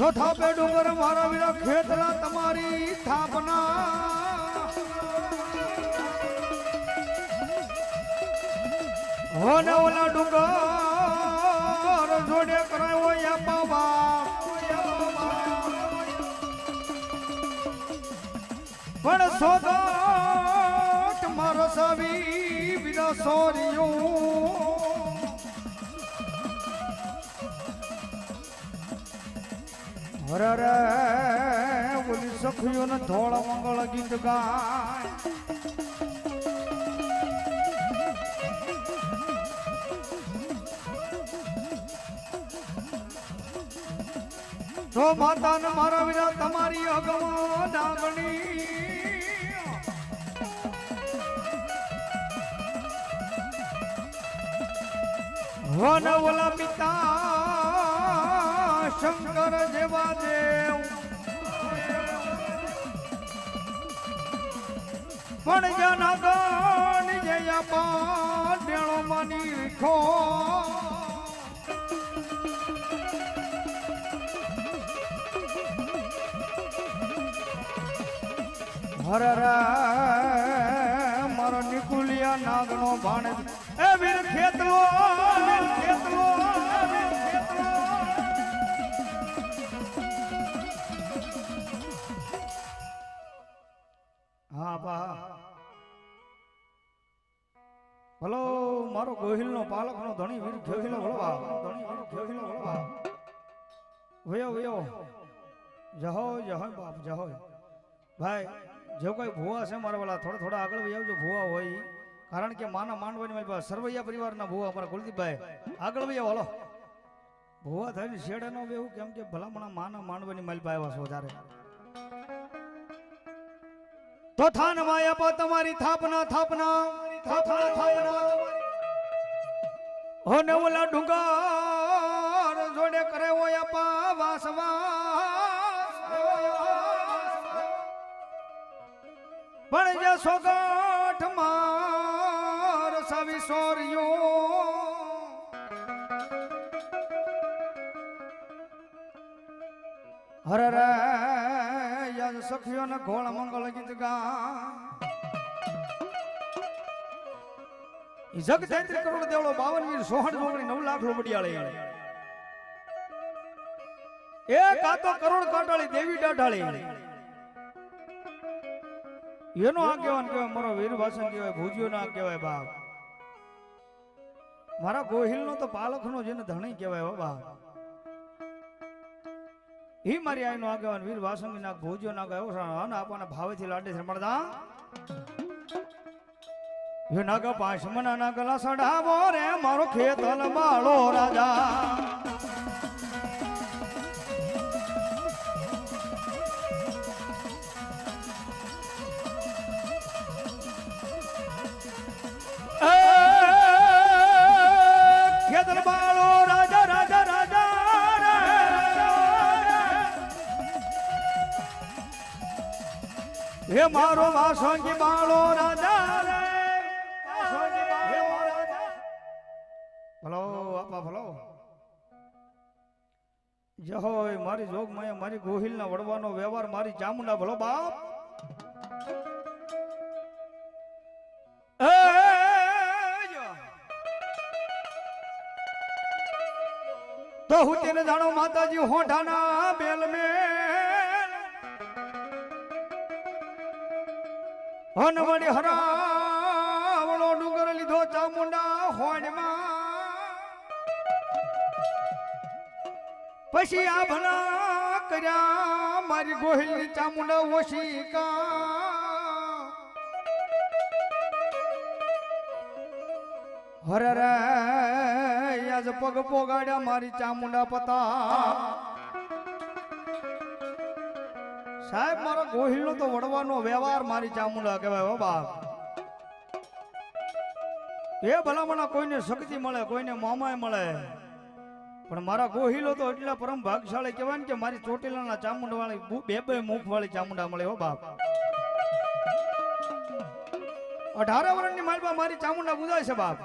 તો થાપે ડુંગર મારા વીરા ખેતરા તમારી થાપના હોને ઓલા ડુંગર જોડે કરાયો યા બાબા પણ સોગાટ મારો સાવી વિના સોરિયું હરે બોલી સખીઓ ને ધોળા મંગળ ગીત ગાય તો માતા ને મારા વિના તમારી અગવા ડાંગણી વન ઓલા પિતા શંકર જેવા દેવ પણ જના ગણ જયા પાડેણો માની રીખો હરે મારો નિકુલિયા નાગનો ભાણે એ વીર ખેતલો હા બા ભલો મારો ગોહિલ નો પાલક નો ધણી વીર ખેખીલો વળવા વયો જહો બાપ જહો ભાઈ જો કોઈ ભૂવા છે મારા વાળા થોડા આગળ વહી આવજો ભૂવા હોય કારણ કે માના માંડવાની મારી પાસે સરવૈયા પરિવારના ભૂવા અમારા કુલદીપભાઈ આગળ વહી આવો ભૂવા થઈને શેડે નો બેવું કેમ કે ભલામણા માના માંડવાની મારી પાસે આવ્યા છો ત્યારે તો થાન માયા પા તમારી થાપના હોને ઓલા ડુંગર જોડે કરે ઓયા પા વાસવા પણ જે સોગાઠ માર સવી સોરિયો હરે યાદ સખીઓ ને ઘોળ મંગળ ગીત ગા જગ 33 કરોડ દેવળો 52 વીર 66 જોગણી 9 લાખ લોબડિયાળી એક આતો કરોડ કાટાળી દેવી ડાઢાળી એનો આગેવાન કહેવાય મારો વીર વાસણ કહેવાય ભુજિયો ના કહેવાય બાપ મારા ગોહિલ નો તો પાલખ નો જેને ધણી કહેવાય હો બાપ ઈ મારી આઈનો આગેવાન વીર વાસંગી ના ભુજિયો ના ગયો અને આપણને ભાવેથી લાડે છે મળતા એ નાગા પાંચ મના ના ગલા સડાવો રે મારો ખેતલ બાળો રાજા ખેતલ બાળો રાજા રાજા રાજા હે મારો વાસંગી બાળો રાજા ભલો જહોય મારી જોગમાયા મારી ગોહિલ ના વડવાનો વ્યવહાર મારી ચામુંડા ભલો બાપ તો હું તેને જાણો માતાજી હોઠાના બેલ મેલ હનવડી હરાવળો ડુંગર લીધો ચામુંડા હોડમાં પછી આ ભલા કર્યા મારી ગોહિલની ચામુંડા ઓશિકા હરે આજ પગ પોગાડ્યા મારી ચામુંડા પતા સાહેબ મારા ગોહિલ નો તો વડવાનો વ્યવહાર મારી ચામુંડા કહેવાય હો બાપ એ ભલામણા કોઈને શક્તિ મળે કોઈને મામાય મળે પણ મારા ગોહિલો તો એટલા પરમ ભાગશાળી કહેવાય ને કે મારી ચોટીલાના ચામુંડા વાળી બે મુખ વાળી ચામુંડા મળે હો બાપ 18 વર્ષની માલપા મારી ચામુંડા બુજાય છે બાપ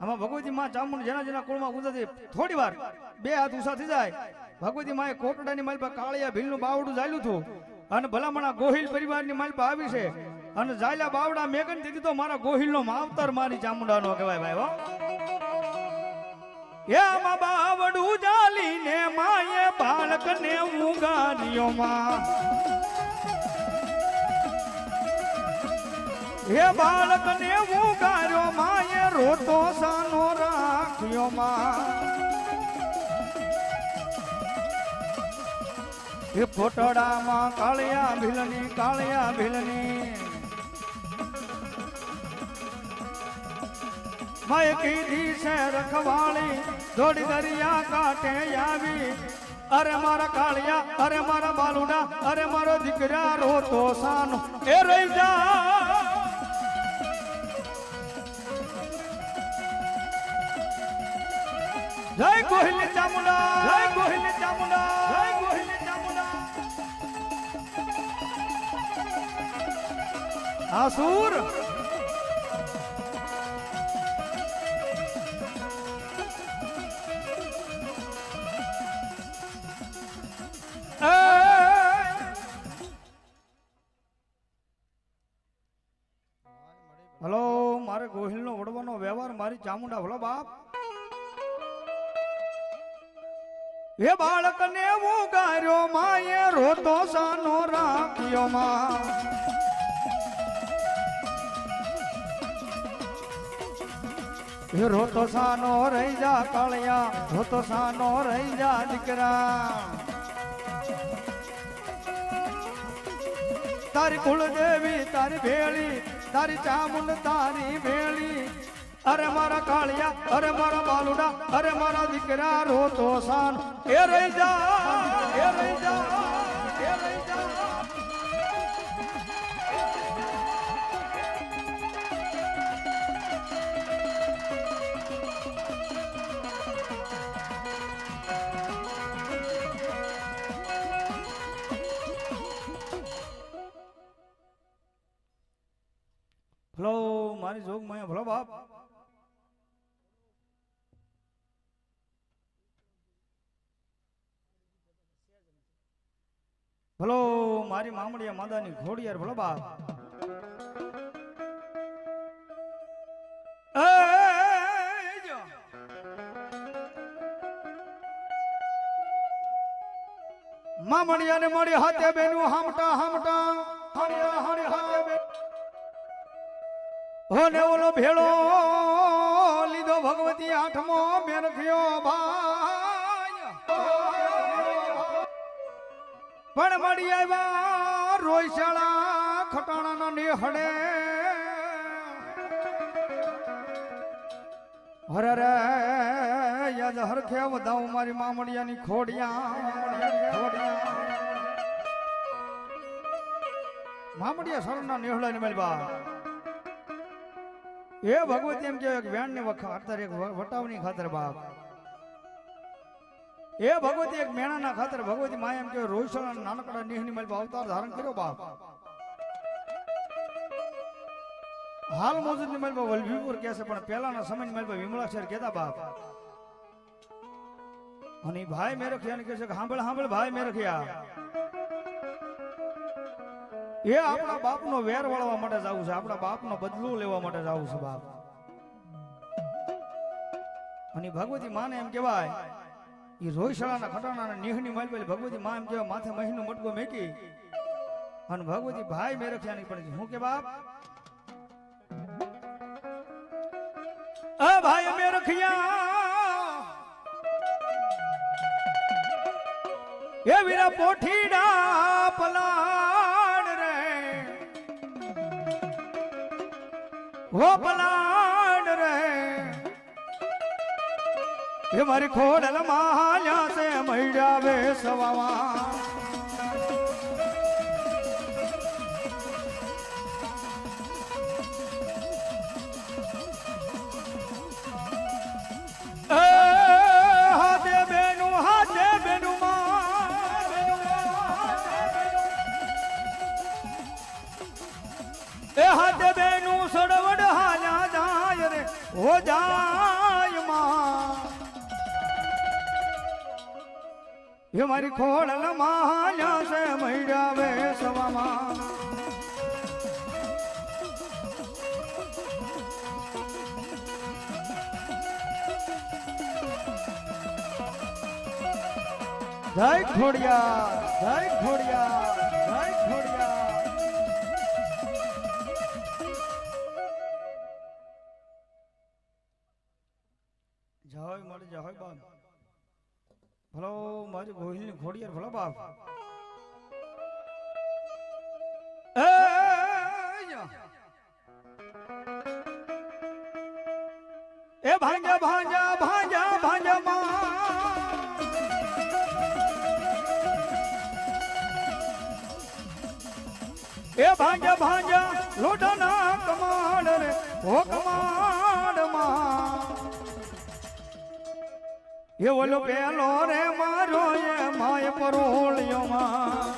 આમાં ભગવતી માં ચામુંડ જેના જેના કુળમાં ઉદતી થોડી વાર બે હાથ ઊંચા થઈ જાય ભગવતી માએ કોટડાની માલ પર કાળિયા ભીલનું બાવડું ઝાલ્યું હતું અને ભલામણા ગોહિલ પરિવારની માલ પર આવી છે અને ઝાલ્યા બાવડા મેઘન દીધી તો મારા ગોહિલનો માવતર મારી ચામુંડાનો કહેવાય ભાઈ હો એમાં બાવડું ઝાલીને માએ બાળકને ઉગાડ્યો માં હે બાળકને ઉગાડ્યો માએ રોતો સાનો રાખ્યો માં એ ફોટડામાં કાળિયા ભીલની માએ કીધી છે રખવાળી જોડી દરિયા કાંઠે આવી અરે મારા કાળિયા અરે મારા બાલુડા અરે મારો દીકરા રોતો સાનો એ રહી જા જય ગોહિલ ચામુંડા જય ગોહિલ ચામુંડા જય ગોહિલ ચામુંડા આસુર હલો મારે ગોહિલનો વડવાનો વ્યવહાર મારી ચામુંડા ભલો બાપ હે બાળકને ઉગાર્યો માએ રોતો સાનો રાખ્યો માં હે રોતો સાનો રહી જા કાળિયા રોતો સાનો રહી જા દીકરા તારી કુળદેવી તારી ભેળી તારી ચામુંડ તારી ભેળી અરે મારા કાળિયા અરે મારા બાલુડા અરે મારા દીકરા રોતો સાન એ રહી જા એ રહી જા એ રહી જા ભલો મારી જોગ માં ભલો બાપ ભલો મારી મામડિયા માદાની ઘોડિયાર ભલો બાપ મામડિયા ને મળી હાથે બેનું હામટા હામટા હાણી હાથે બે હોને ઓલો ભેળો લીધો ભગવતી આઠમો મેરખ્યો ભાઈ પણ મળી આવ્યા રોયશાળા ખટાણાના નિહડે હરે રે યાદ હરખે વધાવું મારી મામડિયાની ખોડિયા મામડિયા શરણના નિહળાની મેલબા એ ભગવતી એમ કે વેણ ની ખાતર એક વટાવની ખાતર બાપ એ ભગવતી એક મેણાના ખાતર ભગવતી માય એમ કે રોહિશાળા નાનકડા નિહની મલ અવતાર ધારણ કર્યો બાપ હાલ મોજૂદ ની મલ વલભીપુર કહે છે પણ પહેલાના સમય ની મલ વિમળાક્ષર કહેતા બાપ અને ભાઈ મેં રખ્યા ને કહે છે કે સાંભળ ભાઈ મેં રખ્યા એ આપણા બાપનો વેર વળવા માટે જવું છે આપણા બાપનો બદલો લેવા માટે જવું છે બાપ અને ભગવતી માને એમ કહેવાય એ રોહિશાળાના ખટાણાના નિહની માલ ભગવતી માં એમ કહેવાય માથે મહીનો મટકો મેકી અને ભગવતી ભાઈ મેં રખ્યા નહીં પડે હું કે બાપ ભાઈ મેં રખ્યા એ વીરા પોઠીડા પલાડ રે હો પલાડ રે એ મારી ખોડલ માયા છે મૈડા વે સવાવા એ હાથે બેનું સડવડ હાલ્યા જાય રે હો જા એ મારી ખોડલ માલ્યા છે મૈડા વેસવામાં જય ખોડિયા જય ખોડિયા જય ખોડિયા જય મારી જય બાપ ભલો મારી ગોહિલની ખોડિયાર ભલો બાપ એ ભાંજા ભાંજા ભાંજા ભાંજા માં એ ભાંજા ભાંજા લોઢાના કમાડ રે ઓ કમાડ માં એ ઓલો પેલો રે મારો એ માય પરોળ્યો માં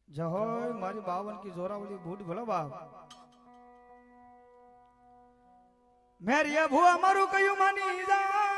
જય મારી બાવન કી જોરાવલી બૂઢ ભલા બાપ મેરિયા ભુआ મારું કયું માની જા